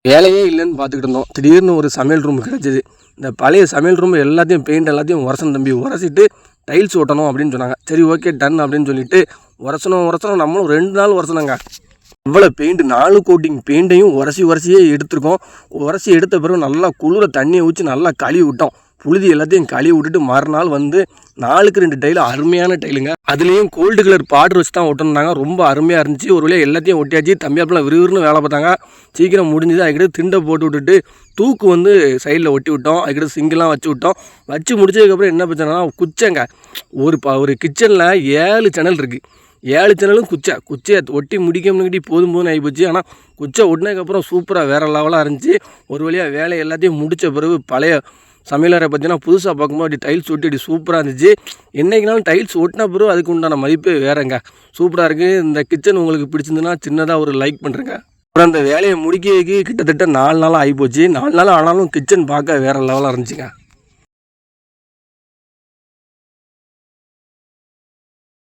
வேலையே இல்லைன்னு பார்த்துக்கிட்டு இருந்தோம். திடீர்னு ஒரு சமையல் ரூம் கிடச்சிது. இந்த பழைய சமையல் ரூம் எல்லாத்தையும் பெயிண்ட் எல்லாத்தையும் உரசணும் தம்பி, உரசிட்டு டைல்ஸ் ஓட்டணும் அப்படின்னு சொன்னாங்க. சரி ஓகே டன் அப்படின்னு சொல்லிட்டு உரசணும் நம்மளும் 2 நாள் உரசணுங்க. இவ்வளோ பெயிண்ட் 4 கோட்டிங் பெயிண்ட்டையும் உரசியே எடுத்துருக்கோம். உரசி எடுத்த பிறகு நல்லா குளிர தண்ணியை ஊற்றி நல்லா கழுவி விட்டோம். புழுதி எல்லாத்தையும் கழுவி விட்டுட்டு மறுநாள் வந்து 4க்கு 2 டைல் அருமையான டைலுங்க. அதுலேயும் கோல்டு கலர் பார்டர் வச்சு தான் ஒட்டிருந்தாங்க. ரொம்ப அருமையாக இருந்துச்சு. ஒரு வழியாக எல்லாத்தையும் ஒட்டியாச்சு. தம்பியாப்பெல்லாம் விறுவிறுன்னு வேலை பார்த்தாங்க. சீக்கிரம் முடிஞ்சுது. அதுக்கிட்ட திண்டை போட்டு விட்டுட்டு தூக்கு வந்து சைடில் ஒட்டி விட்டோம். அதுக்கிட்ட சிங்கெலாம் வச்சு விட்டோம். வச்சு முடிச்சதுக்கப்புறம் என்ன பிரச்சனைனா குச்சைங்க. ஒரு கிச்சனில் 7 சேனல் இருக்குது. 7 சேனலும் குச்சையை ஒட்டி முடிக்கணுங்கிட்டி போதும் ஆகிப்போச்சு. ஆனால் குச்சை ஒட்டினதுக்கப்புறம் சூப்பராக வேறு லெவலாக இருந்துச்சு. ஒரு வழியாக வேலை எல்லாத்தையும் முடித்த பிறகு பழைய சமையலறை பார்த்தீங்கன்னா புதுசாக பார்க்கும்போது அப்படி டைல்ஸ் ஒட்டி அப்படி சூப்பராக இருந்துச்சு. என்றைக்குனாலும் டைல்ஸ் ஒட்டின பிறகு அதுக்கு உண்டான மதிப்பு வேறங்க. சூப்பராக இருக்குது. இந்த கிச்சன் உங்களுக்கு பிடிச்சிருந்துன்னா சின்னதாக ஒரு லைக் பண்ணுறேங்க. அப்புறம் அந்த வேலையை முடிக்கிறதுக்கு கிட்டத்தட்ட 4 நாள் ஆகிப்போச்சு. 4 நாள் ஆனாலும் கிச்சன் பார்க்க வேறு லெவலாக இருந்துச்சுங்க.